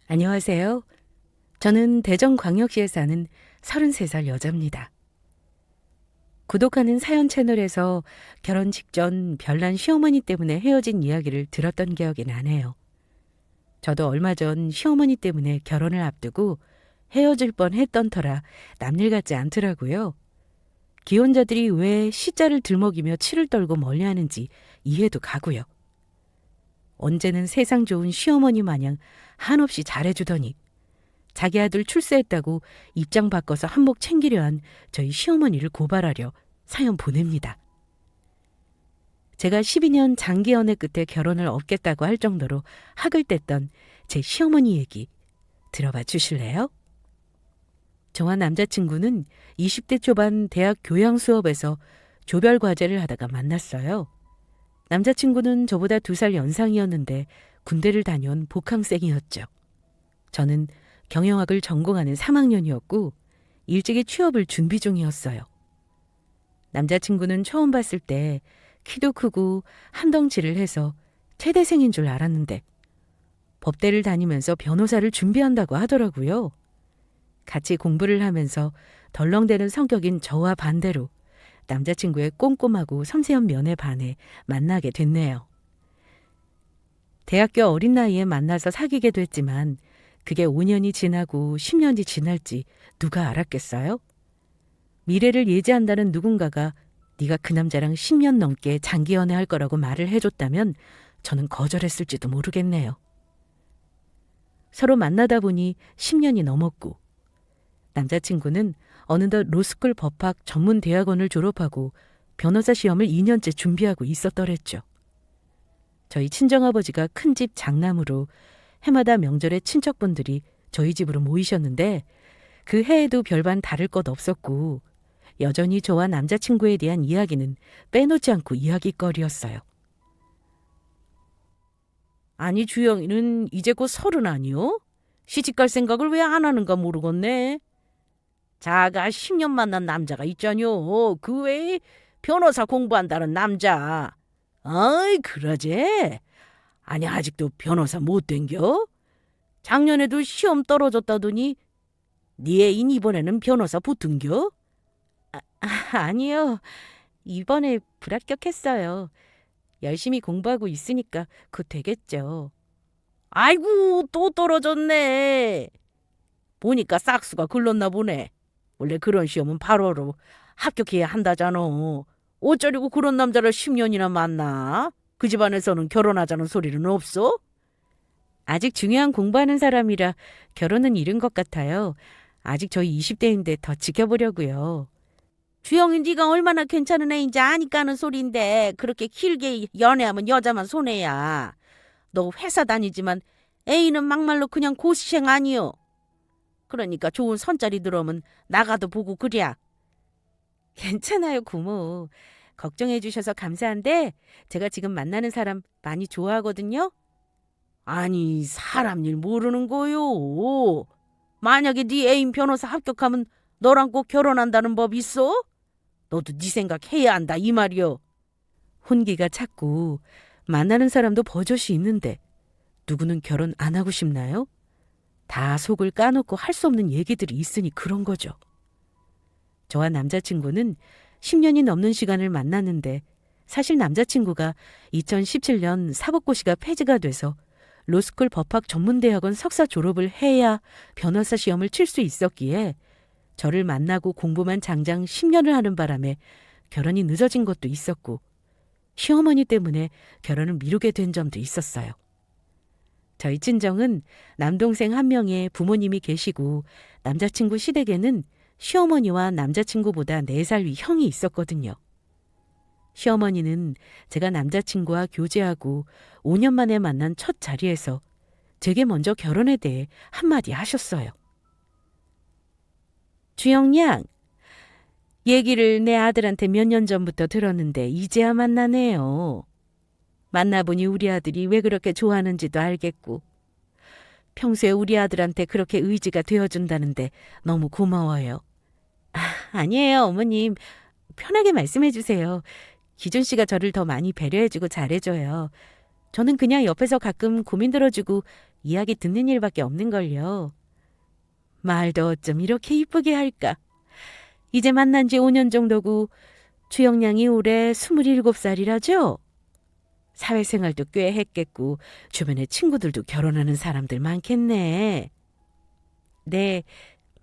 안녕하세요. 저는 대전광역시에 사는 33살 여자입니다. 구독하는 사연 채널에서 결혼 직전 별난 시어머니 때문에 헤어진 이야기를 들었던 기억이 나네요. 저도 얼마 전 시어머니 때문에 결혼을 앞두고 헤어질 뻔했던 터라 남일 같지 않더라고요. 기혼자들이 왜 시자를 들먹이며 치를 떨고 멀리하는지 이해도 가고요. 언제는 세상 좋은 시어머니 마냥 한없이 잘해주더니 자기 아들 출세했다고 입장 바꿔서 한몫 챙기려 한 저희 시어머니를 고발하려 사연 보냅니다. 제가 12년 장기 연애 끝에 결혼을 얻겠다고 할 정도로 학을 뗐던 제 시어머니 얘기 들어봐 주실래요? 저와 남자친구는 20대 초반 대학 교양 수업에서 조별 과제를 하다가 만났어요. 남자친구는 저보다 2살 연상이었는데 군대를 다녀온 복학생이었죠. 저는 경영학을 전공하는 3학년이었고 일찍이 취업을 준비 중이었어요. 남자친구는 처음 봤을 때 키도 크고 한 덩치를 해서 퇴대생인 줄 알았는데 법대를 다니면서 변호사를 준비한다고 하더라고요. 같이 공부를 하면서 덜렁대는 성격인 저와 반대로 남자친구의 꼼꼼하고 섬세한 면에 반해 만나게 됐네요. 대학교 어린 나이에 만나서 사귀게 됐지만 그게 5년이 지나고 10년이 지날지 누가 알았겠어요? 미래를 예지한다는 누군가가 네가 그 남자랑 10년 넘게 장기 연애할 거라고 말을 해줬다면 저는 거절했을지도 모르겠네요. 서로 만나다 보니 10년이 넘었고 남자친구는 어느덧 로스쿨 법학 전문 대학원을 졸업하고 변호사 시험을 2년째 준비하고 있었더랬죠. 저희 친정아버지가 큰 집 장남으로 해마다 명절에 친척분들이 저희 집으로 모이셨는데 그 해에도 별반 다를 것 없었고 여전히 저와 남자친구에 대한 이야기는 빼놓지 않고 이야기거리였어요. 아니 주영이는 이제 곧 30 아니요? 시집갈 생각을 왜 안 하는가 모르겠네. 자가 10년 만난 남자가 있잖요. 그 외에 변호사 공부한다는 남자. 어이 그러제? 아니 아직도 변호사 못 된겨? 작년에도 시험 떨어졌다더니 네 애인 이번에는 변호사 붙은겨? 아니요. 이번에 불합격했어요. 열심히 공부하고 있으니까 곧 되겠죠. 아이고 또 떨어졌네. 보니까 싹수가 글렀나 보네. 원래 그런 시험은 바로바로 합격해야 한다잖아. 어쩌려고 그런 남자를 10년이나 만나? 그 집안에서는 결혼하자는 소리는 없어? 아직 중요한 공부하는 사람이라 결혼은 이른 것 같아요. 아직 저희 20대인데 더 지켜보려고요. 주영이 네가 얼마나 괜찮은 애인지 아니까 하는 소린데 그렇게 길게 연애하면 여자만 손해야. 너 회사 다니지만 애인은 막말로 그냥 고시생 아니요. 그러니까 좋은 선자리 들어오면 나가도 보고 그랴. 괜찮아요, 고모. 걱정해 주셔서 감사한데 제가 지금 만나는 사람 많이 좋아하거든요. 아니, 사람 일 모르는 거요. 만약에 네 애인 변호사 합격하면 너랑 꼭 결혼한다는 법 있어? 너도 네 생각 해야 한다 이 말이요. 혼기가 찼고 만나는 사람도 버젓이 있는데 누구는 결혼 안 하고 싶나요? 다 속을 까놓고 할 수 없는 얘기들이 있으니 그런 거죠. 저와 남자친구는 10년이 넘는 시간을 만났는데 사실 남자친구가 2017년 사법고시가 폐지가 돼서 로스쿨 법학 전문대학원 석사 졸업을 해야 변호사 시험을 칠 수 있었기에 저를 만나고 공부만 장장 10년을 하는 바람에 결혼이 늦어진 것도 있었고 시어머니 때문에 결혼을 미루게 된 점도 있었어요. 저희 친정은 남동생 한 명에 부모님이 계시고 남자친구 시댁에는 시어머니와 남자친구보다 4살 위 형이 있었거든요. 시어머니는 제가 남자친구와 교제하고 5년 만에 만난 첫 자리에서 제게 먼저 결혼에 대해 한마디 하셨어요. 주영양, 얘기를 내 아들한테 몇 년 전부터 들었는데 이제야 만나네요. 만나보니 우리 아들이 왜 그렇게 좋아하는지도 알겠고 평소에 우리 아들한테 그렇게 의지가 되어준다는데 너무 고마워요. 아니에요, 어머님. 편하게 말씀해 주세요. 기준 씨가 저를 더 많이 배려해주고 잘해줘요. 저는 그냥 옆에서 가끔 고민 들어주고 이야기 듣는 일밖에 없는걸요. 말도 어쩜 이렇게 이쁘게 할까. 이제 만난 지 5년 정도고 주영양이 올해 27살이라죠? 사회생활도 꽤 했겠고 주변에 친구들도 결혼하는 사람들 많겠네. 네,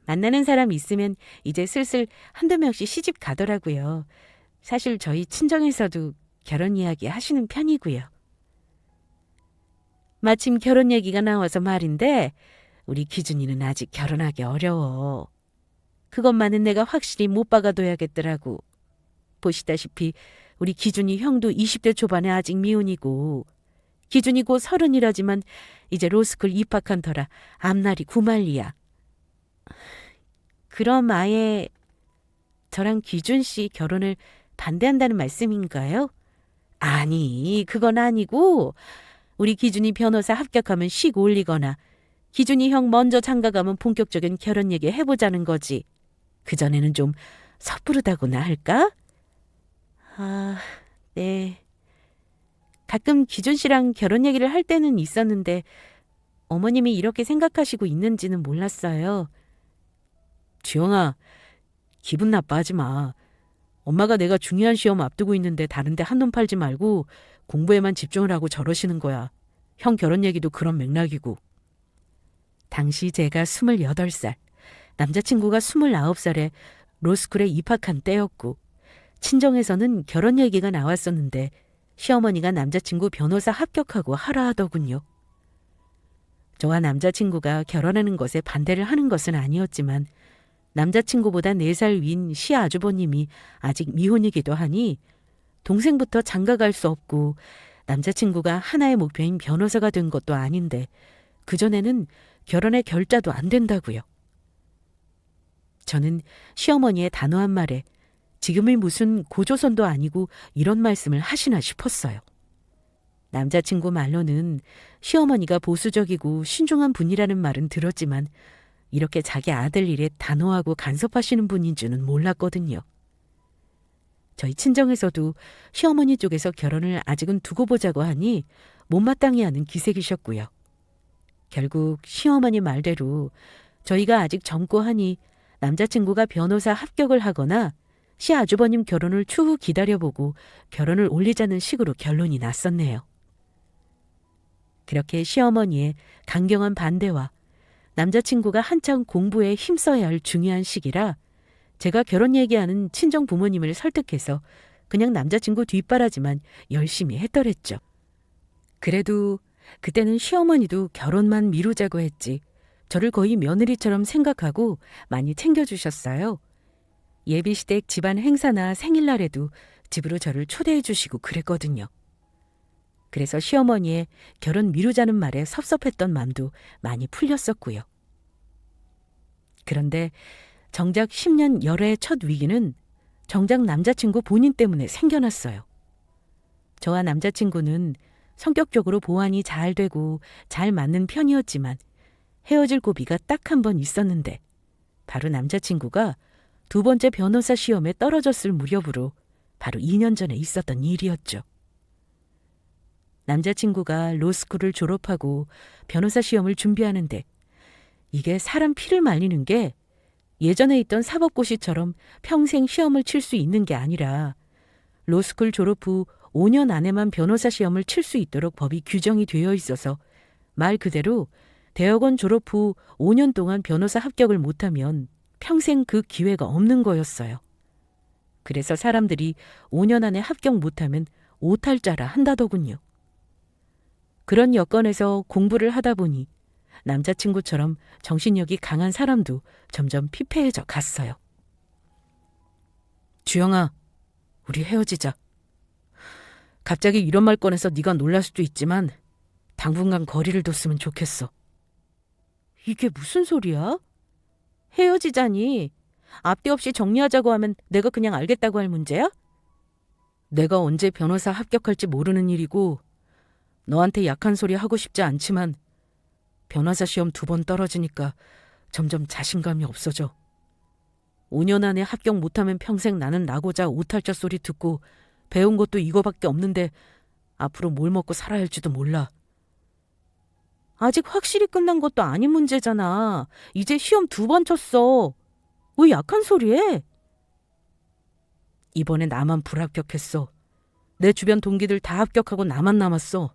만나는 사람 있으면 이제 슬슬 한두 명씩 시집 가더라고요. 사실 저희 친정에서도 결혼 이야기 하시는 편이고요. 마침 결혼 얘기가 나와서 말인데 우리 기준이는 아직 결혼하기 어려워. 그것만은 내가 확실히 못 박아둬야겠더라고. 보시다시피 우리 기준이 형도 20대 초반에 아직 미혼이고 기준이 곧 30이라지만 이제 로스쿨 입학한 터라 앞날이 구말리야. 그럼 아예 저랑 기준 씨 결혼을 반대한다는 말씀인가요? 아니, 그건 아니고 우리 기준이 변호사 합격하면 씩 올리거나 기준이 형 먼저 장가가면 본격적인 결혼 얘기 해보자는 거지. 그전에는 좀 섣부르다고나 할까? 아, 네. 가끔 기준 씨랑 결혼 얘기를 할 때는 있었는데 어머님이 이렇게 생각하시고 있는지는 몰랐어요. 주영아, 기분 나빠하지 마. 엄마가 내가 중요한 시험 앞두고 있는데 다른데 한눈 팔지 말고 공부에만 집중을 하고 저러시는 거야. 형 결혼 얘기도 그런 맥락이고. 당시 제가 28살, 남자친구가 29살에 로스쿨에 입학한 때였고 친정에서는 결혼 얘기가 나왔었는데 시어머니가 남자친구 변호사 합격하고 하라 하더군요. 저와 남자친구가 결혼하는 것에 반대를 하는 것은 아니었지만 남자친구보다 4살 위인 시아주버님이 아직 미혼이기도 하니 동생부터 장가갈 수 없고 남자친구가 하나의 목표인 변호사가 된 것도 아닌데 그전에는 결혼의 결자도 안 된다고요. 저는 시어머니의 단호한 말에 지금이 무슨 고조선도 아니고 이런 말씀을 하시나 싶었어요. 남자친구 말로는 시어머니가 보수적이고 신중한 분이라는 말은 들었지만 이렇게 자기 아들 일에 단호하고 간섭하시는 분인 줄은 몰랐거든요. 저희 친정에서도 시어머니 쪽에서 결혼을 아직은 두고 보자고 하니 못마땅히 하는 기색이셨고요. 결국 시어머니 말대로 저희가 아직 젊고 하니 남자친구가 변호사 합격을 하거나 시아주버님 결혼을 추후 기다려보고 결혼을 올리자는 식으로 결론이 났었네요. 그렇게 시어머니의 강경한 반대와 남자친구가 한창 공부에 힘써야 할 중요한 시기라 제가 결혼 얘기하는 친정 부모님을 설득해서 그냥 남자친구 뒷바라지만 열심히 했더랬죠. 그래도 그때는 시어머니도 결혼만 미루자고 했지 저를 거의 며느리처럼 생각하고 많이 챙겨주셨어요. 예비시댁 집안 행사나 생일날에도 집으로 저를 초대해 주시고 그랬거든요. 그래서 시어머니의 결혼 미루자는 말에 섭섭했던 마음도 많이 풀렸었고요. 그런데 정작 10년 열애의 첫 위기는 정작 남자친구 본인 때문에 생겨났어요. 저와 남자친구는 성격적으로 보완이 잘 되고 잘 맞는 편이었지만 헤어질 고비가 딱 한 번 있었는데 바로 남자친구가 2번째 변호사 시험에 떨어졌을 무렵으로 바로 2년 전에 있었던 일이었죠. 남자친구가 로스쿨을 졸업하고 변호사 시험을 준비하는데 이게 사람 피를 말리는 게 예전에 있던 사법고시처럼 평생 시험을 칠 수 있는 게 아니라 로스쿨 졸업 후 5년 안에만 변호사 시험을 칠 수 있도록 법이 규정이 되어 있어서 말 그대로 대학원 졸업 후 5년 동안 변호사 합격을 못하면 평생 그 기회가 없는 거였어요. 그래서 사람들이 5년 안에 합격 못하면 오탈자라 한다더군요. 그런 여건에서 공부를 하다 보니 남자친구처럼 정신력이 강한 사람도 점점 피폐해져 갔어요. 주영아, 우리 헤어지자. 갑자기 이런 말 꺼내서 네가 놀랄 수도 있지만 당분간 거리를 뒀으면 좋겠어. 이게 무슨 소리야? 헤어지자니 앞뒤 없이 정리하자고 하면 내가 그냥 알겠다고 할 문제야? 내가 언제 변호사 합격할지 모르는 일이고 너한테 약한 소리 하고 싶지 않지만 변호사 시험 2번 떨어지니까 점점 자신감이 없어져. 5년 안에 합격 못하면 평생 나는 나고자 오탈자 소리 듣고 배운 것도 이거밖에 없는데 앞으로 뭘 먹고 살아야 할지도 몰라. 아직 확실히 끝난 것도 아닌 문제잖아. 이제 시험 2번 쳤어. 왜 약한 소리 해? 이번에 나만 불합격했어. 내 주변 동기들 다 합격하고 나만 남았어.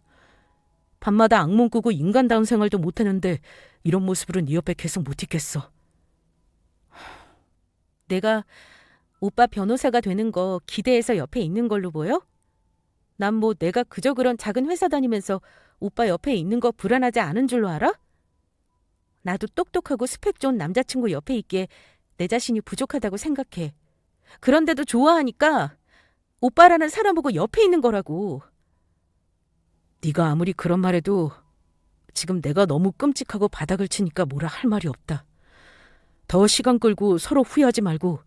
밤마다 악몽 꾸고 인간다운 생활도 못하는데 이런 모습으로 네 옆에 계속 못 있겠어. 내가 오빠 변호사가 되는 거 기대해서 옆에 있는 걸로 보여? 난 뭐 내가 그저 그런 작은 회사 다니면서 오빠 옆에 있는 거 불안하지 않은 줄로 알아? 나도 똑똑하고 스펙 좋은 남자친구 옆에 있기에 내 자신이 부족하다고 생각해. 그런데도 좋아하니까 오빠라는 사람 보고 옆에 있는 거라고. 네가 아무리 그런 말해도 지금 내가 너무 끔찍하고 바닥을 치니까 뭐라 할 말이 없다. 더 시간 끌고 서로 후회하지 말고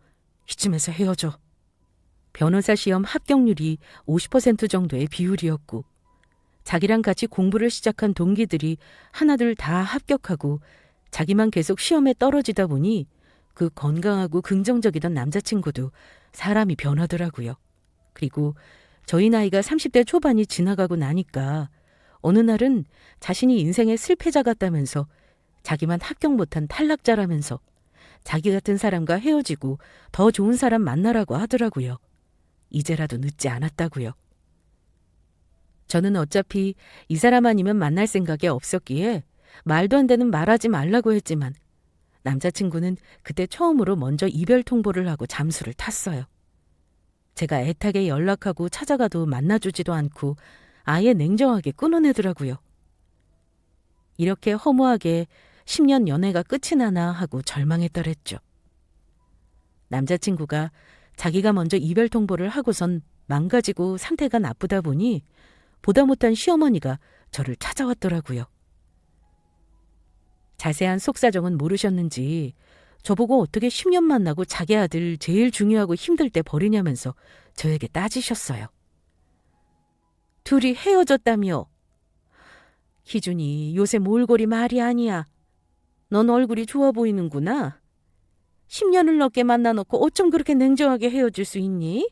이쯤에서 헤어져. 변호사 시험 합격률이 50% 정도의 비율이었고 자기랑 같이 공부를 시작한 동기들이 하나둘 다 합격하고 자기만 계속 시험에 떨어지다 보니 그 건강하고 긍정적이던 남자친구도 사람이 변하더라고요. 그리고 저희 나이가 30대 초반이 지나가고 나니까 어느 날은 자신이 인생의 슬패자 같다면서 자기만 합격 못한 탈락자라면서 자기 같은 사람과 헤어지고 더 좋은 사람 만나라고 하더라고요. 이제라도 늦지 않았다고요. 저는 어차피 이 사람 아니면 만날 생각이 없었기에 말도 안 되는 말하지 말라고 했지만 남자친구는 그때 처음으로 먼저 이별 통보를 하고 잠수를 탔어요. 제가 애타게 연락하고 찾아가도 만나주지도 않고 아예 냉정하게 끊어내더라고요. 이렇게 허무하게 10년 연애가 끝이 나나 하고 절망했더랬죠. 남자친구가 자기가 먼저 이별 통보를 하고선 망가지고 상태가 나쁘다 보니 보다 못한 시어머니가 저를 찾아왔더라고요. 자세한 속사정은 모르셨는지 저보고 어떻게 10년 만나고 자기 아들 제일 중요하고 힘들 때 버리냐면서 저에게 따지셨어요. 둘이 헤어졌다며. 희준이 요새 몰골이 말이 아니야. 넌 얼굴이 좋아 보이는구나. 10년을 넘게 만나놓고 어쩜 그렇게 냉정하게 헤어질 수 있니?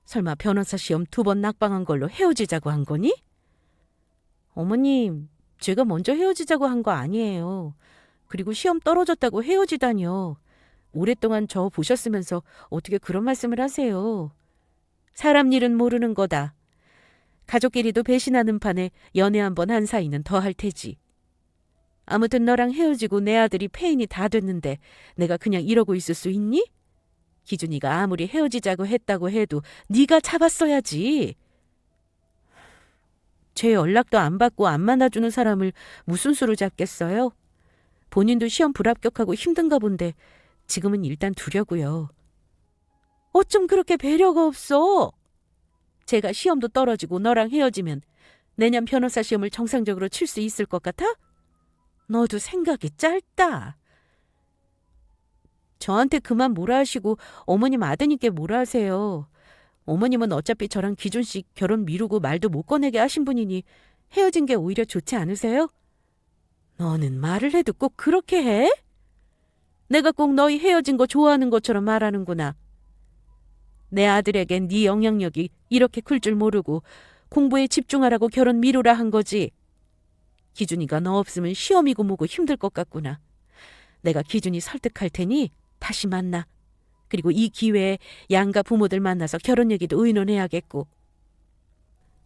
설마 변호사 시험 2번 낙방한 걸로 헤어지자고 한 거니? 어머님, 제가 먼저 헤어지자고 한 거 아니에요. 그리고 시험 떨어졌다고 헤어지다니요. 오랫동안 저 보셨으면서 어떻게 그런 말씀을 하세요. 사람 일은 모르는 거다. 가족끼리도 배신하는 판에 연애 한 번 한 사이는 더 할 테지. 아무튼 너랑 헤어지고 내 아들이 폐인이 다 됐는데 내가 그냥 이러고 있을 수 있니? 기준이가 아무리 헤어지자고 했다고 해도 네가 잡았어야지. 제 연락도 안 받고 안 만나주는 사람을 무슨 수로 잡겠어요? 본인도 시험 불합격하고 힘든가 본데 지금은 일단 두려고요. 어쩜 그렇게 배려가 없어? 제가 시험도 떨어지고 너랑 헤어지면 내년 변호사 시험을 정상적으로 칠 수 있을 것 같아? 너도 생각이 짧다. 저한테 그만 뭐라 하시고 어머님 아드님께 뭐라 하세요. 어머님은 어차피 저랑 기준 씨 결혼 미루고 말도 못 꺼내게 하신 분이니 헤어진 게 오히려 좋지 않으세요? 너는 말을 해도 꼭 그렇게 해? 내가 꼭 너희 헤어진 거 좋아하는 것처럼 말하는구나. 내 아들에겐 네 영향력이 이렇게 클 줄 모르고 공부에 집중하라고 결혼 미루라 한 거지. 기준이가 너 없으면 시험이고 뭐고 힘들 것 같구나. 내가 기준이 설득할 테니 다시 만나. 그리고 이 기회에 양가 부모들 만나서 결혼 얘기도 의논해야겠고.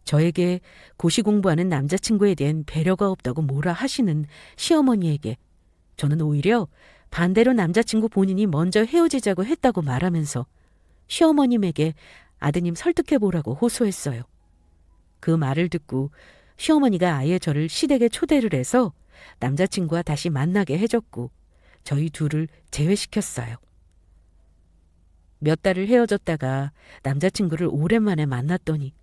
저에게 고시 공부하는 남자친구에 대한 배려가 없다고 뭐라 하시는 시어머니에게 저는 오히려 반대로 남자친구 본인이 먼저 헤어지자고 했다고 말하면서 시어머님에게 아드님 설득해보라고 호소했어요. 그 말을 듣고 시어머니가 아예 저를 시댁에 초대를 해서 남자친구와 다시 만나게 해줬고 저희 둘을 제외시켰어요. 몇 달을 헤어졌다가 남자친구를 오랜만에 만났더니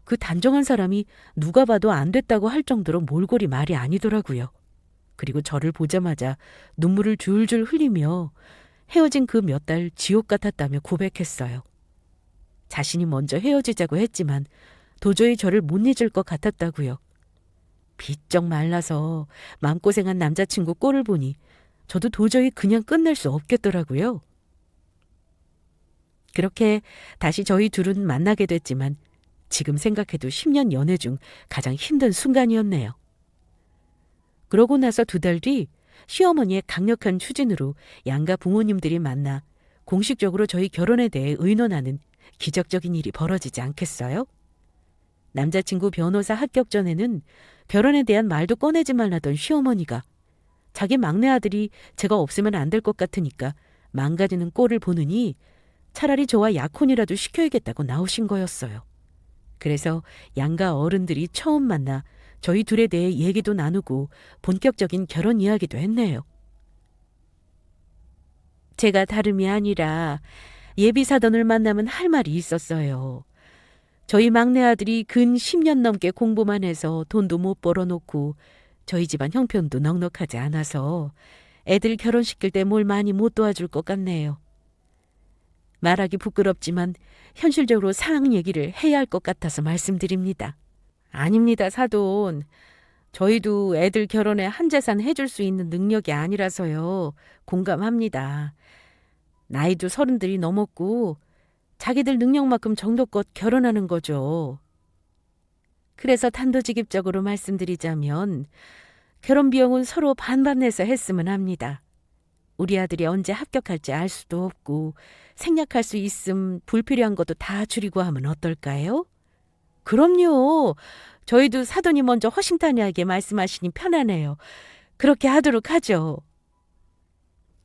그 단정한 사람이 누가 봐도 안 됐다고 할 정도로 몰골이 말이 아니더라고요. 그리고 저를 보자마자 눈물을 줄줄 흘리며 헤어진 그 몇 달 지옥 같았다며 고백했어요. 자신이 먼저 헤어지자고 했지만 도저히 저를 못 잊을 것 같았다고요. 비쩍 말라서 마음고생한 남자친구 꼴을 보니 저도 도저히 그냥 끝낼 수 없겠더라고요. 그렇게 다시 저희 둘은 만나게 됐지만 지금 생각해도 10년 연애 중 가장 힘든 순간이었네요. 그러고 나서 2달 뒤 시어머니의 강력한 추진으로 양가 부모님들이 만나 공식적으로 저희 결혼에 대해 의논하는 기적적인 일이 벌어지지 않겠어요? 남자친구 변호사 합격 전에는 결혼에 대한 말도 꺼내지 말라던 시어머니가 자기 막내 아들이 제가 없으면 안 될 것 같으니까 망가지는 꼴을 보느니 차라리 저와 약혼이라도 시켜야겠다고 나오신 거였어요. 그래서 양가 어른들이 처음 만나 저희 둘에 대해 얘기도 나누고 본격적인 결혼 이야기도 했네요. 제가 다름이 아니라 예비 사돈을 만나면 할 말이 있었어요. 저희 막내 아들이 근 10년 넘게 공부만 해서 돈도 못 벌어놓고 저희 집안 형편도 넉넉하지 않아서 애들 결혼시킬 때 뭘 많이 못 도와줄 것 같네요. 말하기 부끄럽지만 현실적으로 상황 얘기를 해야 할 것 같아서 말씀드립니다. 아닙니다, 사돈. 저희도 애들 결혼에 한재산 해줄 수 있는 능력이 아니라서요. 공감합니다. 나이도 30들이 넘었고 자기들 능력만큼 정도껏 결혼하는 거죠. 그래서 단도직입적으로 말씀드리자면 결혼 비용은 서로 반반 내서 했으면 합니다. 우리 아들이 언제 합격할지 알 수도 없고 생략할 수 있음 불필요한 것도 다 줄이고 하면 어떨까요? 그럼요. 저희도 사돈이 먼저 허심탄회하게 말씀하시니 편하네요. 그렇게 하도록 하죠.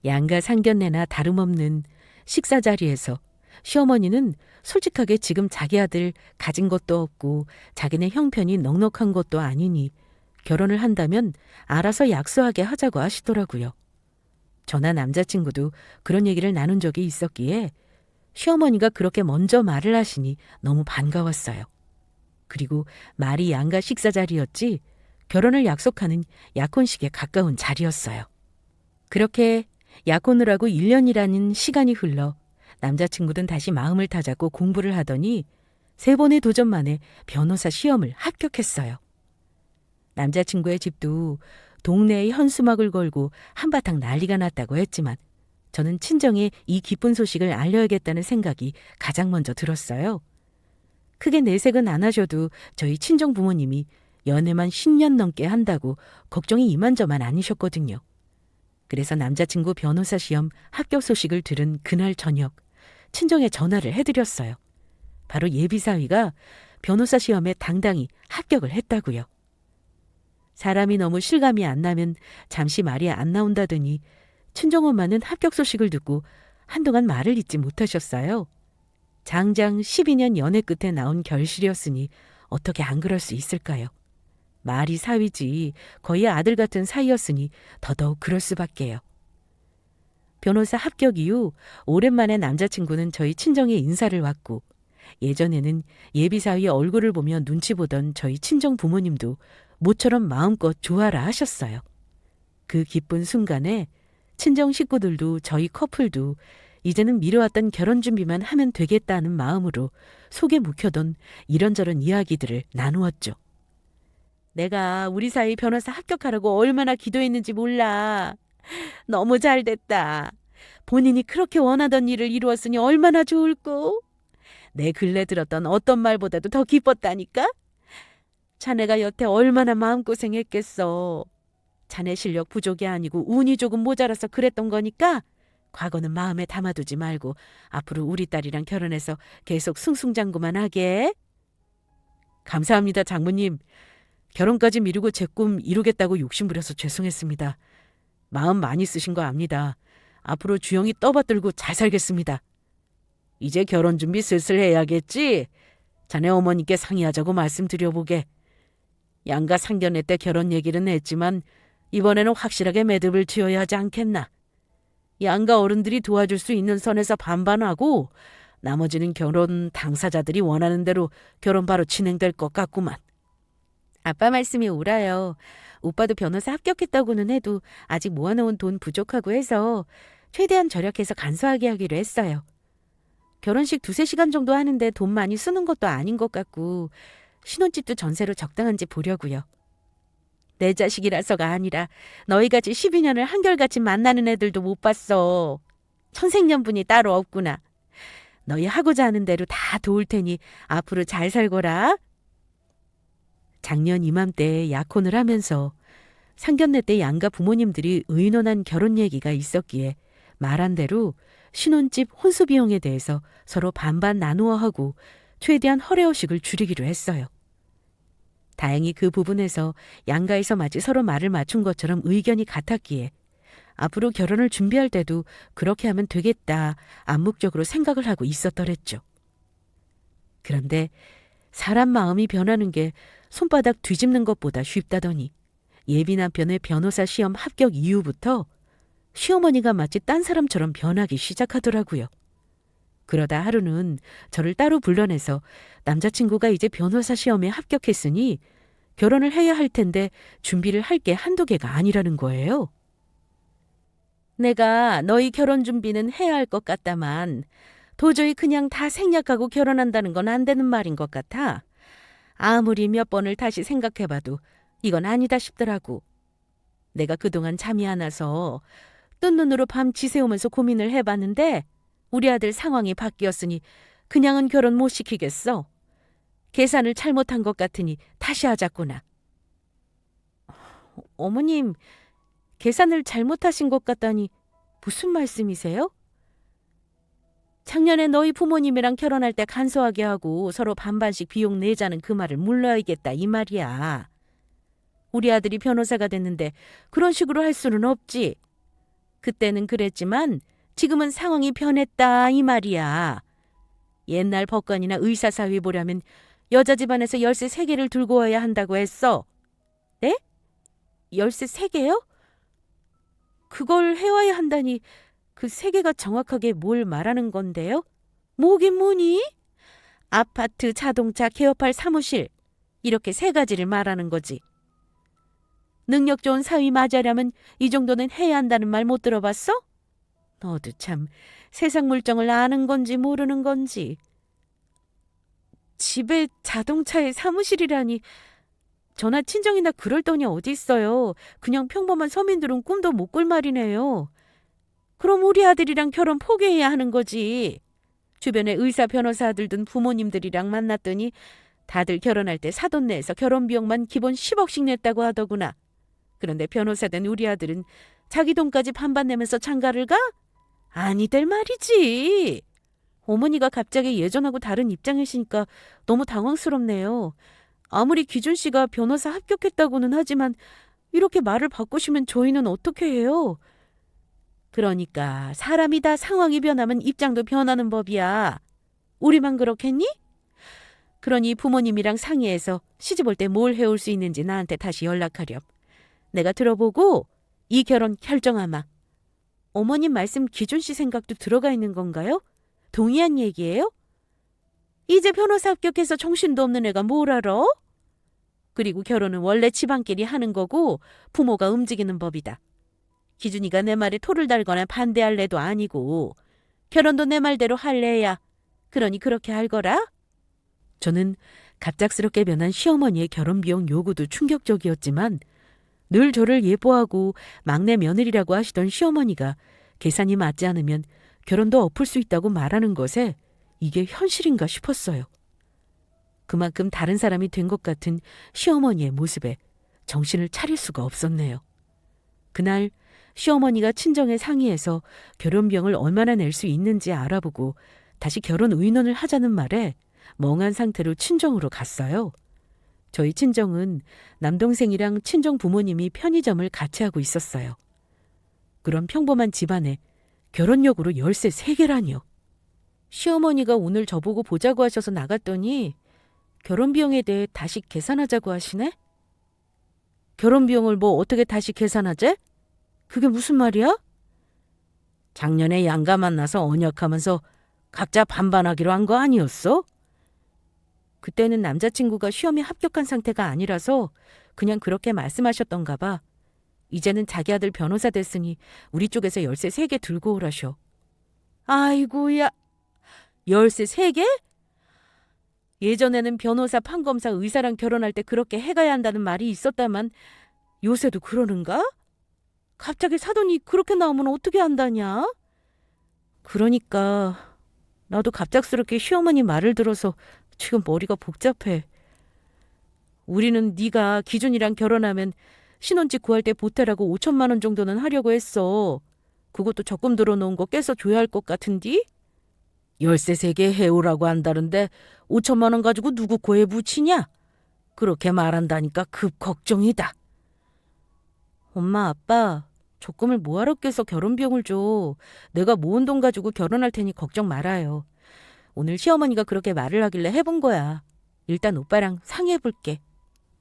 양가 상견례나 다름없는 식사 자리에서 시어머니는 솔직하게 지금 자기 아들 가진 것도 없고 자기네 형편이 넉넉한 것도 아니니 결혼을 한다면 알아서 약소하게 하자고 하시더라고요. 저나 남자친구도 그런 얘기를 나눈 적이 있었기에 시어머니가 그렇게 먼저 말을 하시니 너무 반가웠어요. 그리고 말이 양가 식사 자리였지 결혼을 약속하는 약혼식에 가까운 자리였어요. 그렇게 약혼을 하고 1년이라는 시간이 흘러 남자친구는 다시 마음을 다잡고 공부를 하더니 3번의 도전 만에 변호사 시험을 합격했어요. 남자친구의 집도 동네에 현수막을 걸고 한바탕 난리가 났다고 했지만 저는 친정에 이 기쁜 소식을 알려야겠다는 생각이 가장 먼저 들었어요. 크게 내색은 안 하셔도 저희 친정 부모님이 연애만 10년 넘게 한다고 걱정이 이만저만 아니셨거든요. 그래서 남자친구 변호사 시험 합격 소식을 들은 그날 저녁 친정에 전화를 해드렸어요. 바로 예비사위가 변호사 시험에 당당히 합격을 했다고요. 사람이 너무 실감이 안 나면 잠시 말이 안 나온다더니 친정엄마는 합격 소식을 듣고 한동안 말을 잇지 못하셨어요. 장장 12년 연애 끝에 나온 결실이었으니 어떻게 안 그럴 수 있을까요? 말이 사위지 거의 아들 같은 사이였으니 더더욱 그럴 수밖에요. 변호사 합격 이후 오랜만에 남자친구는 저희 친정에 인사를 왔고 예전에는 예비사위의 얼굴을 보며 눈치 보던 저희 친정 부모님도 모처럼 마음껏 좋아라 하셨어요. 그 기쁜 순간에 친정 식구들도 저희 커플도 이제는 미뤄왔던 결혼 준비만 하면 되겠다는 마음으로 속에 묵혀둔 이런저런 이야기들을 나누었죠. 내가 우리 사이 변호사 합격하라고 얼마나 기도했는지 몰라. 너무 잘 됐다. 본인이 그렇게 원하던 일을 이루었으니 얼마나 좋을꼬. 내 근래 들었던 어떤 말보다도 더 기뻤다니까. 자네가 여태 얼마나 마음고생했겠어. 자네 실력 부족이 아니고 운이 조금 모자라서 그랬던 거니까 과거는 마음에 담아두지 말고 앞으로 우리 딸이랑 결혼해서 계속 승승장구만 하게. 감사합니다, 장모님. 결혼까지 미루고 제 꿈 이루겠다고 욕심부려서 죄송했습니다. 마음 많이 쓰신 거 압니다. 앞으로 주영이 떠받들고 잘 살겠습니다. 이제 결혼 준비 슬슬 해야겠지? 자네 어머니께 상의하자고 말씀드려보게. 양가 상견례 때 결혼 얘기는 했지만 이번에는 확실하게 매듭을 지어야 하지 않겠나. 양가 어른들이 도와줄 수 있는 선에서 반반하고 나머지는 결혼 당사자들이 원하는 대로 결혼 바로 진행될 것 같구만. 아빠 말씀이 옳아요. 오빠도 변호사 합격했다고는 해도 아직 모아놓은 돈 부족하고 해서 최대한 절약해서 간소하게 하기로 했어요. 결혼식 2-3시간 정도 하는데 돈 많이 쓰는 것도 아닌 것 같고 신혼집도 전세로 적당한지 보려고요. 내 자식이라서가 아니라 너희같이 12년을 한결같이 만나는 애들도 못 봤어. 천생연분이 따로 없구나. 너희 하고자 하는 대로 다 도울 테니 앞으로 잘 살거라. 작년 이맘때 약혼을 하면서 상견례 때 양가 부모님들이 의논한 결혼 얘기가 있었기에 말한 대로 신혼집 혼수 비용에 대해서 서로 반반 나누어 하고 최대한 허례허식을 줄이기로 했어요. 다행히 그 부분에서 양가에서 마치 서로 말을 맞춘 것처럼 의견이 같았기에 앞으로 결혼을 준비할 때도 그렇게 하면 되겠다 암묵적으로 생각을 하고 있었더랬죠. 그런데 사람 마음이 변하는 게 손바닥 뒤집는 것보다 쉽다더니 예비 남편의 변호사 시험 합격 이후부터 시어머니가 마치 딴 사람처럼 변하기 시작하더라고요. 그러다 하루는 저를 따로 불러내서 남자친구가 이제 변호사 시험에 합격했으니 결혼을 해야 할 텐데 준비를 할 게 한두 개가 아니라는 거예요. 내가 너희 결혼 준비는 해야 할 것 같다만 도저히 그냥 다 생략하고 결혼한다는 건 안 되는 말인 것 같아. 아무리 몇 번을 다시 생각해봐도 이건 아니다 싶더라고. 내가 그동안 잠이 안 와서 뜬 눈으로 밤 지새우면서 고민을 해봤는데 우리 아들 상황이 바뀌었으니 그냥은 결혼 못 시키겠어. 계산을 잘못한 것 같으니 다시 하자꾸나. 어머님, 계산을 잘못하신 것 같다니 무슨 말씀이세요? 작년에 너희 부모님이랑 결혼할 때 간소하게 하고 서로 반반씩 비용 내자는 그 말을 물러야겠다 이 말이야. 우리 아들이 변호사가 됐는데 그런 식으로 할 수는 없지. 그때는 그랬지만 지금은 상황이 변했다 이 말이야. 옛날 법관이나 의사사위 보려면 여자 집안에서 열쇠 3개를 들고 와야 한다고 했어. 네? 열쇠 3개요? 그걸 해와야 한다니 그 3개가 정확하게 뭘 말하는 건데요? 뭐긴 뭐니? 아파트, 자동차, 개업할 사무실 이렇게 3가지를 말하는 거지. 능력 좋은 사위 맞이하려면 이 정도는 해야 한다는 말 못 들어봤어? 너도 참 세상 물정을 아는 건지 모르는 건지. 집에 자동차에 사무실이라니. 저나 친정이나 그럴 돈이 어디 있어요. 그냥 평범한 서민들은 꿈도 못 꿀 말이네요. 그럼 우리 아들이랑 결혼 포기해야 하는 거지. 주변에 의사 변호사들 둔 부모님들이랑 만났더니 다들 결혼할 때 사돈 내에서 결혼 비용만 기본 10억씩 냈다고 하더구나. 그런데 변호사 된 우리 아들은 자기 돈까지 반반 내면서 장가를 가? 아니 될 말이지. 어머니가 갑자기 예전하고 다른 입장이시니까 너무 당황스럽네요. 아무리 기준 씨가 변호사 합격했다고는 하지만 이렇게 말을 바꾸시면 저희는 어떻게 해요? 그러니까 사람이 다 상황이 변하면 입장도 변하는 법이야. 우리만 그렇겠니? 그러니 부모님이랑 상의해서 시집 올 때 뭘 해올 수 있는지 나한테 다시 연락하렴. 내가 들어보고 이 결혼 결정하마. 어머님 말씀 기준 씨 생각도 들어가 있는 건가요? 동의한 얘기예요? 이제 변호사 합격해서 정신도 없는 애가 뭘 알아? 그리고 결혼은 원래 집안끼리 하는 거고 부모가 움직이는 법이다. 기준이가 내 말에 토를 달거나 반대할 애도 아니고 결혼도 내 말대로 할 애야. 그러니 그렇게 알거라. 저는 갑작스럽게 변한 시어머니의 결혼 비용 요구도 충격적이었지만 늘 저를 예뻐하고 막내 며느리라고 하시던 시어머니가 계산이 맞지 않으면 결혼도 엎을 수 있다고 말하는 것에 이게 현실인가 싶었어요. 그만큼 다른 사람이 된 것 같은 시어머니의 모습에 정신을 차릴 수가 없었네요. 그날 시어머니가 친정에 상의해서 결혼 비용을 얼마나 낼 수 있는지 알아보고 다시 결혼 의논을 하자는 말에 멍한 상태로 친정으로 갔어요. 저희 친정은 남동생이랑 친정 부모님이 편의점을 같이 하고 있었어요. 그런 평범한 집안에 결혼 요구로 열쇠 3개라니요. 시어머니가 오늘 저보고 보자고 하셔서 나갔더니 결혼 비용에 대해 다시 계산하자고 하시네? 결혼 비용을 뭐 어떻게 다시 계산하재? 그게 무슨 말이야? 작년에 양가 만나서 언약하면서 각자 반반하기로 한 거 아니었어? 그때는 남자친구가 시험에 합격한 상태가 아니라서 그냥 그렇게 말씀하셨던가 봐. 이제는 자기 아들 변호사 됐으니 우리 쪽에서 열쇠 3개 들고 오라셔. 아이고야, 열쇠 3개? 예전에는 변호사, 판검사, 의사랑 결혼할 때 그렇게 해가야 한다는 말이 있었다만 요새도 그러는가? 갑자기 사돈이 그렇게 나오면 어떻게 한다냐? 그러니까 나도 갑작스럽게 시어머니 말을 들어서 지금 머리가 복잡해. 우리는 네가 기준이랑 결혼하면 신혼집 구할 때 보태라고 5천만 원 정도는 하려고 했어. 그것도 적금 들어놓은 거 깨서 줘야 할 것 같은디? 열쇠 3개 해오라고 한다는데 5천만 원 가지고 누구 코에 묻히냐? 그렇게 말한다니까 급 걱정이다. 엄마, 아빠, 적금을 뭐하러 깨서 결혼 비용을 줘. 내가 모은 돈 가지고 결혼할 테니 걱정 말아요. 오늘 시어머니가 그렇게 말을 하길래 해본 거야. 일단 오빠랑 상의해볼게.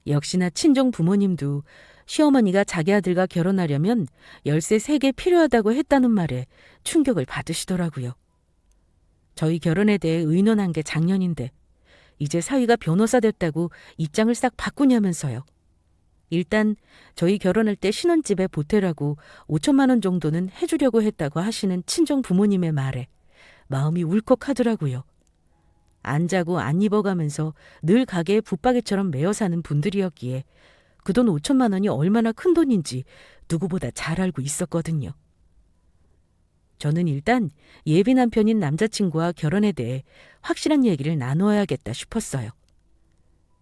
역시나 친정 부모님도 시어머니가 자기 아들과 결혼하려면 열쇠 3개 필요하다고 했다는 말에 충격을 받으시더라고요. 저희 결혼에 대해 의논한 게 작년인데 이제 사위가 변호사 됐다고 입장을 싹 바꾸냐면서요. 일단 저희 결혼할 때 신혼집에 보태라고 5천만 원 정도는 해주려고 했다고 하시는 친정 부모님의 말에 마음이 울컥하더라고요. 안 자고 안 입어가면서 늘 가게에 붙박이처럼 매여 사는 분들이었기에 그 돈 5천만 원이 얼마나 큰 돈인지 누구보다 잘 알고 있었거든요. 저는 일단 예비 남편인 남자친구와 결혼에 대해 확실한 얘기를 나누어야겠다 싶었어요.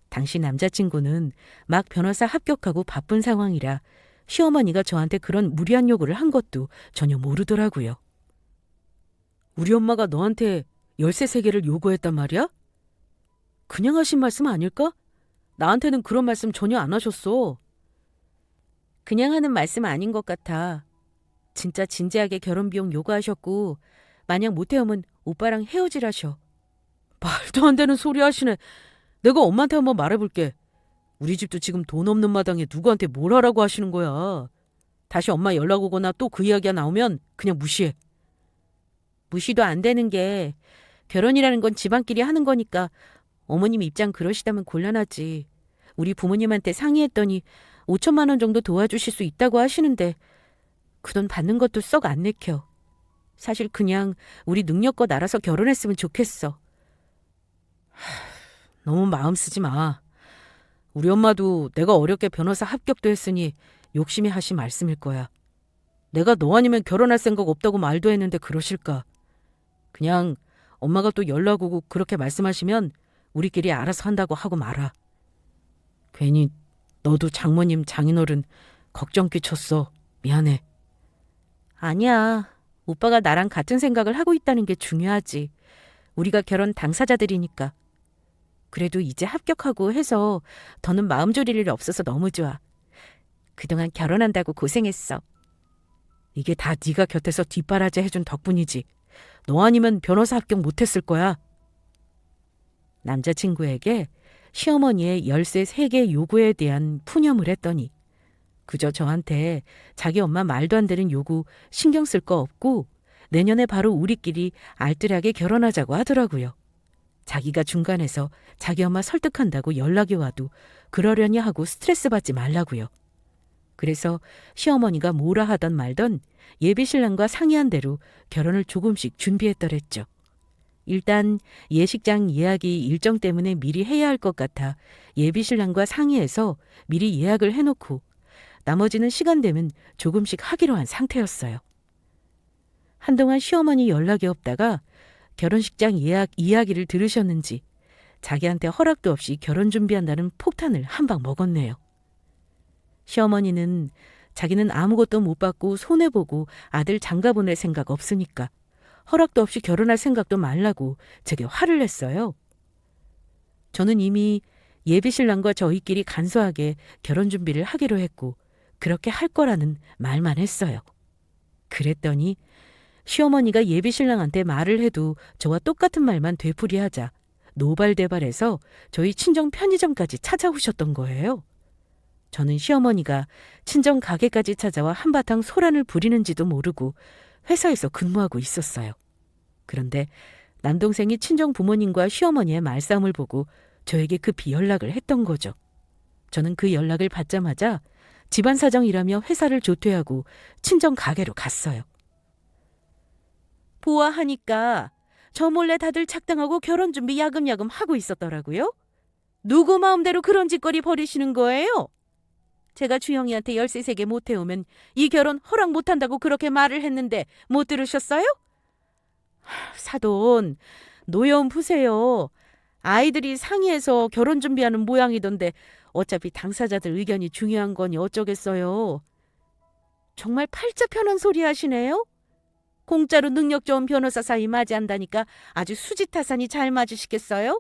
당시 남자친구는 막 변호사 합격하고 바쁜 상황이라 시어머니가 저한테 그런 무리한 요구를 한 것도 전혀 모르더라고요. 우리 엄마가 너한테 열쇠 3개를 요구했단 말이야? 그냥 하신 말씀 아닐까? 나한테는 그런 말씀 전혀 안 하셨어. 그냥 하는 말씀 아닌 것 같아. 진짜 진지하게 결혼 비용 요구하셨고 만약 못 태우면 오빠랑 헤어지라셔. 말도 안 되는 소리 하시네. 내가 엄마한테 한번 말해볼게. 우리 집도 지금 돈 없는 마당에 누구한테 뭘 하라고 하시는 거야. 다시 엄마 연락 오거나 또 그 이야기가 나오면 그냥 무시해. 무시도 안 되는 게 결혼이라는 건 집안끼리 하는 거니까 어머님 입장 그러시다면 곤란하지. 우리 부모님한테 상의했더니 5천만 원 정도 도와주실 수 있다고 하시는데 그 돈 받는 것도 썩 안 내켜. 사실 그냥 우리 능력껏 알아서 결혼했으면 좋겠어. 너무 마음 쓰지 마. 우리 엄마도 내가 어렵게 변호사 합격도 했으니 욕심이 하신 말씀일 거야. 내가 너 아니면 결혼할 생각 없다고 말도 했는데 그러실까. 그냥 엄마가 또 연락 오고 그렇게 말씀하시면 우리끼리 알아서 한다고 하고 말아. 괜히 너도 장모님 장인어른 걱정 끼쳤어. 미안해. 아니야. 오빠가 나랑 같은 생각을 하고 있다는 게 중요하지. 우리가 결혼 당사자들이니까. 그래도 이제 합격하고 해서 더는 마음 졸일 일 없어서 너무 좋아. 그동안 결혼한다고 고생했어. 이게 다 네가 곁에서 뒷바라지 해준 덕분이지. 너 아니면 변호사 합격 못했을 거야. 남자친구에게 시어머니의 열쇠 3개 요구에 대한 푸념을 했더니 그저 저한테 자기 엄마 말도 안 되는 요구 신경 쓸 거 없고 내년에 바로 우리끼리 알뜰하게 결혼하자고 하더라고요. 자기가 중간에서 자기 엄마 설득한다고 연락이 와도 그러려니 하고 스트레스 받지 말라고요. 그래서 시어머니가 뭐라 하던 말던 예비신랑과 상의한 대로 결혼을 조금씩 준비했더랬죠. 일단 예식장 예약이 일정 때문에 미리 해야 할 것 같아 예비신랑과 상의해서 미리 예약을 해놓고 나머지는 시간 되면 조금씩 하기로 한 상태였어요. 한동안 시어머니 연락이 없다가 결혼식장 예약 이야기를 들으셨는지 자기한테 허락도 없이 결혼 준비한다는 폭탄을 한 방 먹었네요. 시어머니는 자기는 아무것도 못 받고 손해보고 아들 장가 보낼 생각 없으니까 허락도 없이 결혼할 생각도 말라고 제게 화를 냈어요. 저는 이미 예비신랑과 저희끼리 간소하게 결혼 준비를 하기로 했고 그렇게 할 거라는 말만 했어요. 그랬더니 시어머니가 예비신랑한테 말을 해도 저와 똑같은 말만 되풀이하자 노발대발해서 저희 친정 편의점까지 찾아오셨던 거예요. 저는 시어머니가 친정 가게까지 찾아와 한바탕 소란을 부리는지도 모르고 회사에서 근무하고 있었어요. 그런데 남동생이 친정 부모님과 시어머니의 말싸움을 보고 저에게 급히 연락을 했던 거죠. 저는 그 연락을 받자마자 집안 사정이라며 회사를 조퇴하고 친정 가게로 갔어요. 보아하니까 저 몰래 다들 착당하고 결혼 준비 야금야금 하고 있었더라고요. 누구 마음대로 그런 짓거리 벌이시는 거예요? 제가 주영이한테 열쇠 3개 못 태우면 이 결혼 허락 못한다고 그렇게 말을 했는데 못 들으셨어요? 사돈, 노여움 푸세요. 아이들이 상의해서 결혼 준비하는 모양이던데 어차피 당사자들 의견이 중요한 거니 어쩌겠어요. 정말 팔자 편한 소리 하시네요? 공짜로 능력 좋은 변호사 사이 맞이한다니까 아주 수지타산이 잘 맞으시겠어요?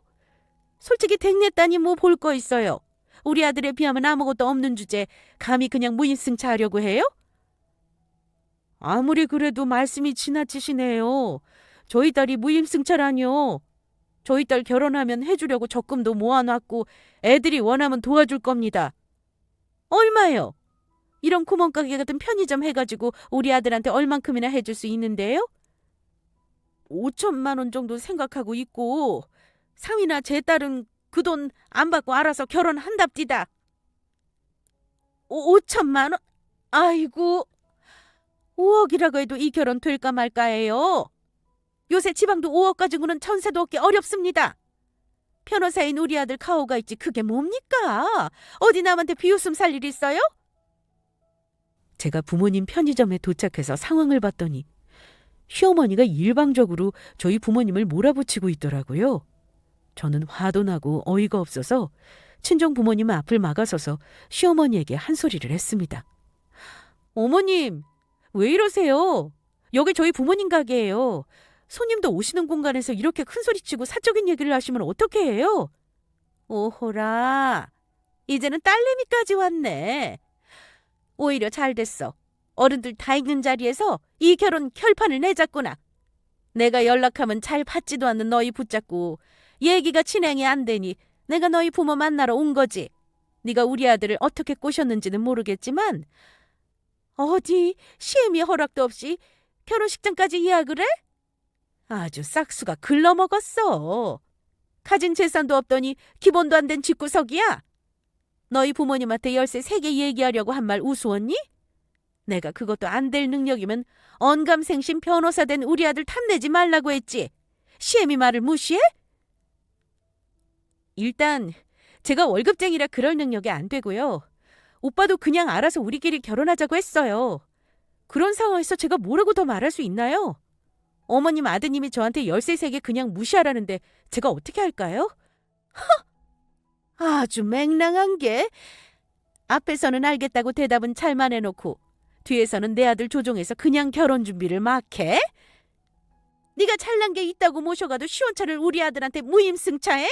솔직히 댁냈다니 뭐 볼 거 있어요. 우리 아들에 비하면 아무것도 없는 주제 감히 그냥 무임승차하려고 해요? 아무리 그래도 말씀이 지나치시네요. 저희 딸이 무임승차라니요. 저희 딸 결혼하면 해주려고 적금도 모아놨고 애들이 원하면 도와줄 겁니다. 얼마요? 이런 구멍가게 같은 편의점 해가지고 우리 아들한테 얼만큼이나 해줄 수 있는데요? 5천만 원 정도 생각하고 있고 상이나 제 딸은 그 돈 안 받고 알아서 결혼한답디다. 5천만 원? 아이고, 5억이라고 해도 이 결혼 될까 말까예요. 요새 지방도 5억 가지고는 전세도 얻기 어렵습니다. 변호사인 우리 아들 가오가 있지 그게 뭡니까? 어디 남한테 비웃음 살 일 있어요? 제가 부모님 편의점에 도착해서 상황을 봤더니 시어머니가 일방적으로 저희 부모님을 몰아붙이고 있더라고요. 저는 화도 나고 어이가 없어서 친정 부모님 앞을 막아서서 시어머니에게 한 소리를 했습니다. 어머님, 왜 이러세요? 여기 저희 부모님 가게예요. 손님도 오시는 공간에서 이렇게 큰 소리치고 사적인 얘기를 하시면 어떻게 해요? 오호라, 이제는 딸내미까지 왔네. 오히려 잘 됐어. 어른들 다 있는 자리에서 이 결혼 결판을 내자꾸나. 내가 연락하면 잘 받지도 않는 너희 붙잡고 얘기가 진행이 안 되니 내가 너희 부모 만나러 온 거지. 네가 우리 아들을 어떻게 꼬셨는지는 모르겠지만 어디 시애미 허락도 없이 결혼식장까지 예약을 해? 아주 싹수가 글러먹었어. 가진 재산도 없더니 기본도 안 된 집구석이야. 너희 부모님한테 열쇠 3개 얘기하려고 한 말 우스웠니? 내가 그것도 안 될 능력이면 언감생심 변호사 된 우리 아들 탐내지 말라고 했지. 시애미 말을 무시해? 일단 제가 월급쟁이라 그럴 능력이 안 되고요. 오빠도 그냥 알아서 우리끼리 결혼하자고 했어요. 그런 상황에서 제가 뭐라고 더 말할 수 있나요? 어머님 아드님이 저한테 열쇠 3개 그냥 무시하라는데 제가 어떻게 할까요? 아주 맹랑한 게. 앞에서는 알겠다고 대답은 잘만 해놓고 뒤에서는 내 아들 조종해서 그냥 결혼 준비를 막 해? 네가 잘난 게 있다고 모셔가도 시원찮을 우리 아들한테 무임승차해?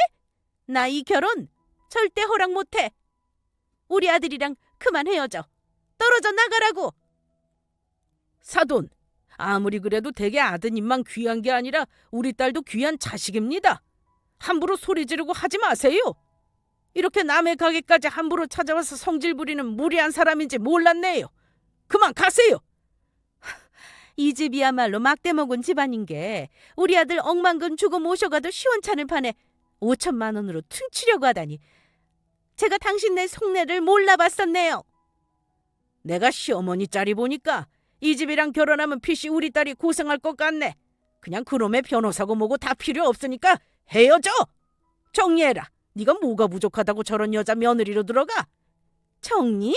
나 이 결혼 절대 허락 못해. 우리 아들이랑 그만 헤어져. 떨어져 나가라고. 사돈, 아무리 그래도 댁의 아드님만 귀한 게 아니라 우리 딸도 귀한 자식입니다. 함부로 소리 지르고 하지 마세요. 이렇게 남의 가게까지 함부로 찾아와서 성질 부리는 무례한 사람인지 몰랐네요. 그만 가세요. 이 집이야말로 막대 먹은 집안인 게 우리 아들 억만금 주고 모셔가도 시원찮을 판에 5천만 원으로 퉁치려고 하다니. 제가 당신네 속내를 몰라봤었네요. 내가 시어머니 짤이 보니까 이 집이랑 결혼하면 필시 우리 딸이 고생할 것 같네. 그냥 그놈의 변호사고 뭐고 다 필요 없으니까 헤어져. 정리해라. 네가 뭐가 부족하다고 저런 여자 며느리로 들어가? 정리?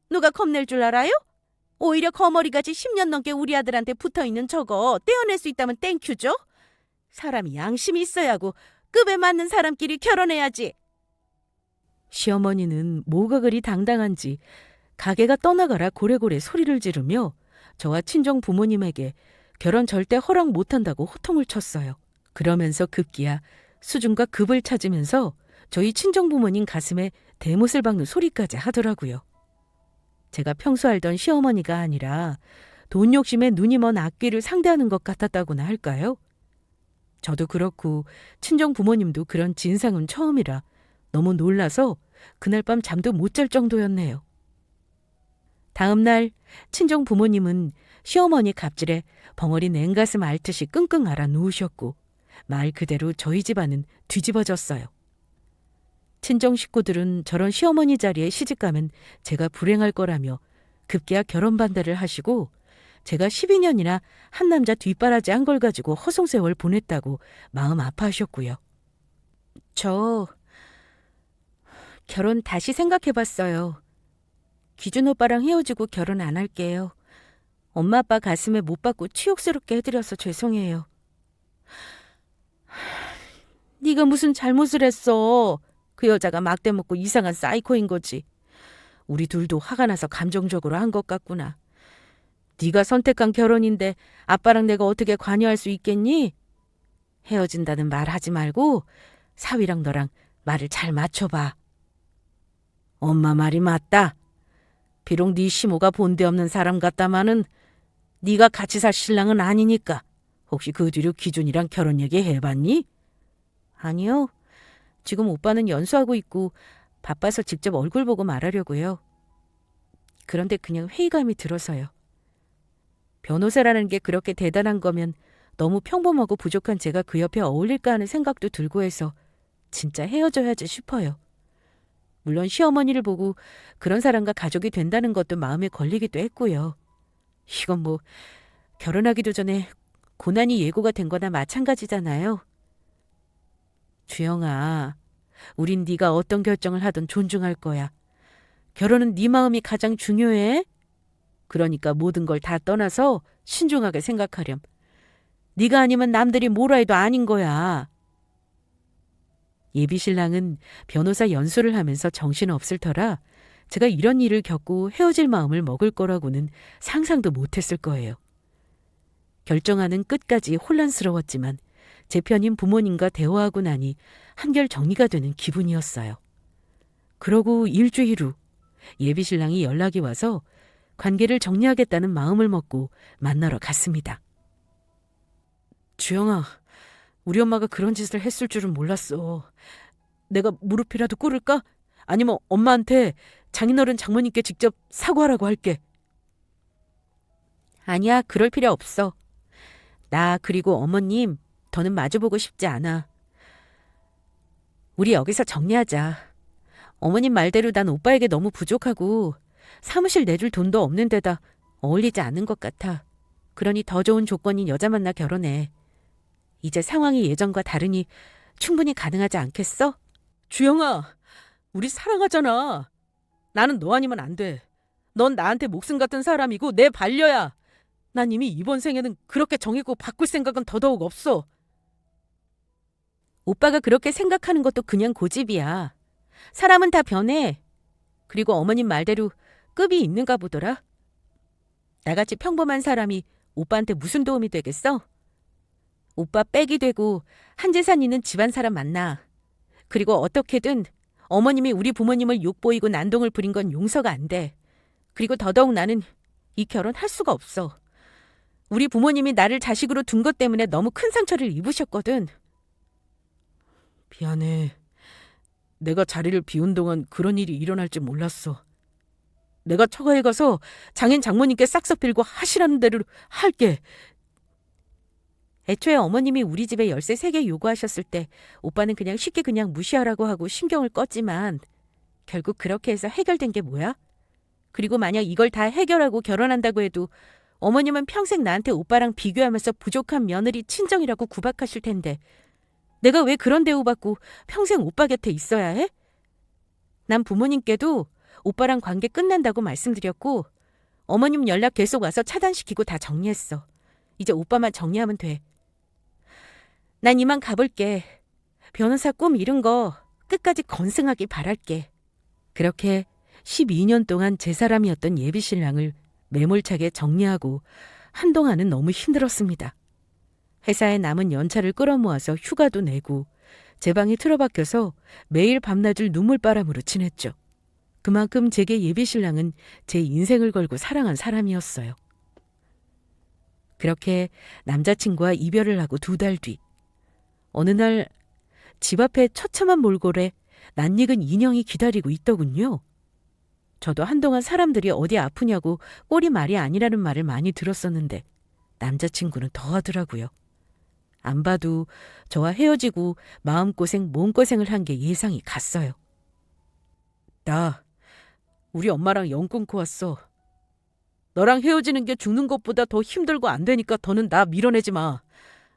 누가 겁낼 줄 알아요? 오히려 거머리같이 10년 넘게 우리 아들한테 붙어있는 저거 떼어낼 수 있다면 땡큐죠? 사람이 양심이 있어야 하고 급에 맞는 사람끼리 결혼해야지. 시어머니는 뭐가 그리 당당한지 가게가 떠나가라 고래고래 소리를 지르며 저와 친정 부모님에게 결혼 절대 허락 못한다고 호통을 쳤어요. 그러면서 급기야 수중과 급을 찾으면서 저희 친정 부모님 가슴에 대못을 박는 소리까지 하더라고요. 제가 평소 알던 시어머니가 아니라 돈 욕심에 눈이 먼 악귀를 상대하는 것 같았다고나 할까요? 저도 그렇고 친정 부모님도 그런 진상은 처음이라 너무 놀라서 그날 밤 잠도 못 잘 정도였네요. 다음 날 친정 부모님은 시어머니 갑질에 벙어리 냉가슴 앓듯이 끙끙 앓아 누우셨고 말 그대로 저희 집안은 뒤집어졌어요. 친정 식구들은 저런 시어머니 자리에 시집가면 제가 불행할 거라며 급기야 결혼 반대를 하시고 제가 12년이나 한 남자 뒷바라지 한 걸 가지고 허송세월 보냈다고 마음 아파하셨고요. 저 결혼 다시 생각해봤어요. 기준 오빠랑 헤어지고 결혼 안 할게요. 엄마 아빠 가슴에 못 박고 치욕스럽게 해드려서 죄송해요. 네가 무슨 잘못을 했어. 그 여자가 막대 먹고 이상한 사이코인 거지. 우리 둘도 화가 나서 감정적으로 한 것 같구나. 네가 선택한 결혼인데 아빠랑 내가 어떻게 관여할 수 있겠니? 헤어진다는 말 하지 말고 사위랑 너랑 말을 잘 맞춰봐. 엄마 말이 맞다. 비록 네 시모가 본데 없는 사람 같다마는 네가 같이 살 신랑은 아니니까. 혹시 그 뒤로 기준이랑 결혼 얘기 해봤니? 아니요. 지금 오빠는 연수하고 있고 바빠서 직접 얼굴 보고 말하려고요. 그런데 그냥 회의감이 들어서요. 변호사라는 게 그렇게 대단한 거면 너무 평범하고 부족한 제가 그 옆에 어울릴까 하는 생각도 들고 해서 진짜 헤어져야지 싶어요. 물론 시어머니를 보고 그런 사람과 가족이 된다는 것도 마음에 걸리기도 했고요. 이건 뭐 결혼하기도 전에 고난이 예고가 된 거나 마찬가지잖아요. 주영아, 우린 네가 어떤 결정을 하든 존중할 거야. 결혼은 네 마음이 가장 중요해. 그러니까 모든 걸 다 떠나서 신중하게 생각하렴. 네가 아니면 남들이 뭐라 해도 아닌 거야. 예비신랑은 변호사 연수를 하면서 정신없을 터라 제가 이런 일을 겪고 헤어질 마음을 먹을 거라고는 상상도 못했을 거예요. 결정하는 끝까지 혼란스러웠지만 제 편인 부모님과 대화하고 나니 한결 정리가 되는 기분이었어요. 그러고 일주일 후 예비신랑이 연락이 와서 관계를 정리하겠다는 마음을 먹고 만나러 갔습니다. 주영아, 우리 엄마가 그런 짓을 했을 줄은 몰랐어. 내가 무릎이라도 꿇을까? 아니면 엄마한테 장인어른 장모님께 직접 사과하라고 할게. 아니야, 그럴 필요 없어. 나 그리고 어머님 더는 마주보고 싶지 않아. 우리 여기서 정리하자. 어머님 말대로 난 오빠에게 너무 부족하고 사무실 내줄 돈도 없는 데다 어울리지 않는 것 같아. 그러니 더 좋은 조건인 여자 만나 결혼해. 이제 상황이 예전과 다르니 충분히 가능하지 않겠어? 주영아, 우리 사랑하잖아. 나는 너 아니면 안 돼. 넌 나한테 목숨 같은 사람이고 내 반려야. 난 이미 이번 생에는 그렇게 정했고 바꿀 생각은 더더욱 없어. 오빠가 그렇게 생각하는 것도 그냥 고집이야. 사람은 다 변해. 그리고 어머님 말대로 급이 있는가 보더라. 나같이 평범한 사람이 오빠한테 무슨 도움이 되겠어? 오빠 빽이 되고 한재산 있는 집안 사람 만나. 그리고 어떻게든 어머님이 우리 부모님을 욕보이고 난동을 부린 건 용서가 안 돼. 그리고 더더욱 나는 이 결혼 할 수가 없어. 우리 부모님이 나를 자식으로 둔 것 때문에 너무 큰 상처를 입으셨거든. 미안해. 내가 자리를 비운 동안 그런 일이 일어날 줄 몰랐어. 내가 처가에 가서 장인 장모님께 싹싹 빌고 하시라는 대로 할게. 애초에 어머님이 우리 집에 열쇠 3개 요구하셨을 때 오빠는 그냥 쉽게 그냥 무시하라고 하고 신경을 껐지만 결국 그렇게 해서 해결된 게 뭐야? 그리고 만약 이걸 다 해결하고 결혼한다고 해도 어머님은 평생 나한테 오빠랑 비교하면서 부족한 며느리 친정이라고 구박하실 텐데 내가 왜 그런 대우받고 평생 오빠 곁에 있어야 해? 난 부모님께도 오빠랑 관계 끝난다고 말씀드렸고 어머님 연락 계속 와서 차단시키고 다 정리했어. 이제 오빠만 정리하면 돼. 난 이만 가볼게. 변호사 꿈 이룬 거 끝까지 건승하길 바랄게. 그렇게 12년 동안 제 사람이었던 예비신랑을 매몰차게 정리하고 한동안은 너무 힘들었습니다. 회사에 남은 연차를 끌어모아서 휴가도 내고 제 방에 틀어박혀서 매일 밤낮을 눈물바람으로 지냈죠. 그만큼 제게 예비신랑은 제 인생을 걸고 사랑한 사람이었어요. 그렇게 남자친구와 이별을 하고 2달 뒤 어느 날 집 앞에 처참한 몰골에 낯익은 인형이 기다리고 있더군요. 저도 한동안 사람들이 어디 아프냐고 꼴이 말이 아니라는 말을 많이 들었었는데 남자친구는 더 하더라고요. 안 봐도 저와 헤어지고 마음고생 몸고생을 한 게 예상이 갔어요. 나 우리 엄마랑 영 끊고 왔어. 너랑 헤어지는 게 죽는 것보다 더 힘들고 안 되니까 더는 나 밀어내지 마.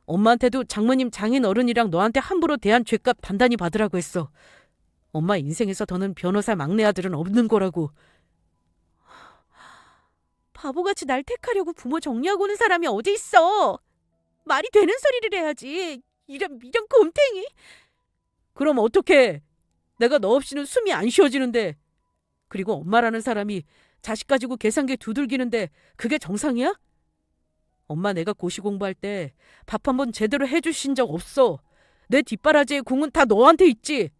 엄마한테도 장모님 장인 어른이랑 너한테 함부로 대한 죄값 단단히 받으라고 했어. 엄마 인생에서 더는 변호사 막내 아들은 없는 거라고. 바보같이 날 택하려고 부모 정리하고 오는 사람이 어디 있어. 말이 되는 소리를 해야지. 이런 미련 곰탱이. 그럼 어떡해. 내가 너 없이는 숨이 안 쉬어지는데. 그리고 엄마라는 사람이 자식 가지고 계산기 두들기는데 그게 정상이야? 엄마 내가 고시 공부할 때 밥 한 번 제대로 해주신 적 없어. 내 뒷바라지의 공은 다 너한테 있지.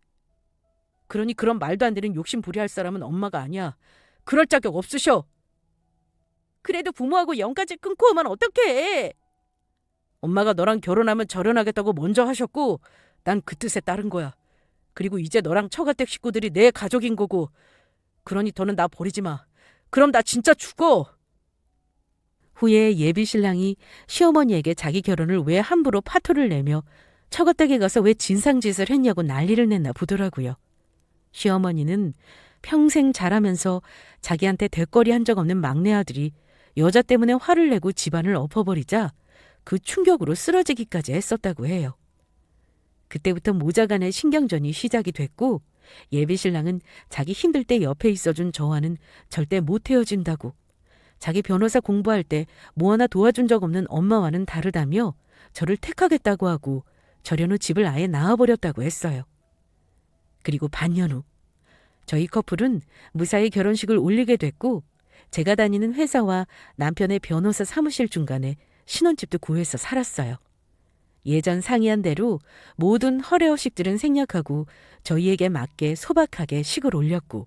그러니 그런 말도 안 되는 욕심 부리할 사람은 엄마가 아니야. 그럴 자격 없으셔. 그래도 부모하고 연까지 끊고 오면 어떡해. 엄마가 너랑 결혼하면 절연하겠다고 먼저 하셨고 난 그 뜻에 따른 거야. 그리고 이제 너랑 처가댁 식구들이 내 가족인 거고. 그러니 더는 나 버리지 마. 그럼 나 진짜 죽어. 후에 예비 신랑이 시어머니에게 자기 결혼을 왜 함부로 파토를 내며 처가댁에 가서 왜 진상짓을 했냐고 난리를 냈나 보더라고요. 시어머니는 평생 자라면서 자기한테 대거리 한 적 없는 막내 아들이 여자 때문에 화를 내고 집안을 엎어버리자 그 충격으로 쓰러지기까지 했었다고 해요. 그때부터 모자간의 신경전이 시작이 됐고 예비 신랑은 자기 힘들 때 옆에 있어준 저와는 절대 못 헤어진다고, 자기 변호사 공부할 때 뭐 하나 도와준 적 없는 엄마와는 다르다며 저를 택하겠다고 하고 절연 후 집을 아예 나와버렸다고 했어요. 그리고 반년 후 저희 커플은 무사히 결혼식을 올리게 됐고 제가 다니는 회사와 남편의 변호사 사무실 중간에 신혼집도 구해서 살았어요. 예전 상의한 대로 모든 허례허식들은 생략하고 저희에게 맞게 소박하게 식을 올렸고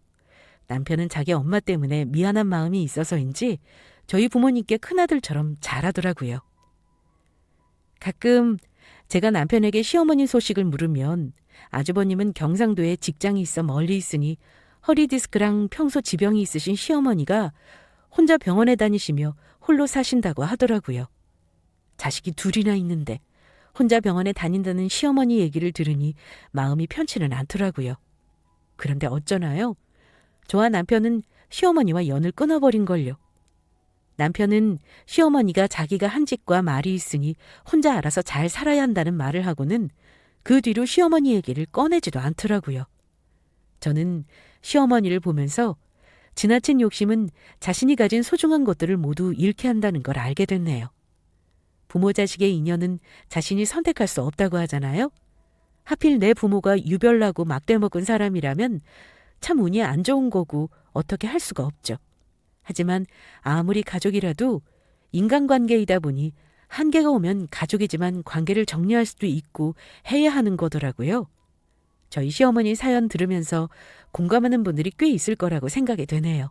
남편은 자기 엄마 때문에 미안한 마음이 있어서인지 저희 부모님께 큰아들처럼 잘하더라고요. 가끔 제가 남편에게 시어머니 소식을 물으면 아주버님은 경상도에 직장이 있어 멀리 있으니 허리디스크랑 평소 지병이 있으신 시어머니가 혼자 병원에 다니시며 홀로 사신다고 하더라고요. 자식이 둘이나 있는데 혼자 병원에 다닌다는 시어머니 얘기를 들으니 마음이 편치는 않더라고요. 그런데 어쩌나요? 저와 남편은 시어머니와 연을 끊어버린걸요. 남편은 시어머니가 자기가 한 집과 말이 있으니 혼자 알아서 잘 살아야 한다는 말을 하고는 그 뒤로 시어머니 얘기를 꺼내지도 않더라고요. 저는 시어머니를 보면서 지나친 욕심은 자신이 가진 소중한 것들을 모두 잃게 한다는 걸 알게 됐네요. 부모 자식의 인연은 자신이 선택할 수 없다고 하잖아요. 하필 내 부모가 유별나고 막대먹은 사람이라면 참 운이 안 좋은 거고 어떻게 할 수가 없죠. 하지만 아무리 가족이라도 인간관계이다 보니 한계가 오면 가족이지만 관계를 정리할 수도 있고 해야 하는 거더라고요. 저희 시어머니 사연 들으면서 공감하는 분들이 꽤 있을 거라고 생각이 되네요.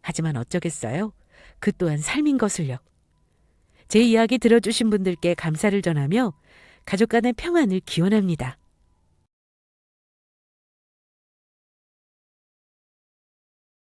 하지만 어쩌겠어요. 그 또한 삶인 것을요. 제 이야기 들어주신 분들께 감사를 전하며 가족 간의 평안을 기원합니다.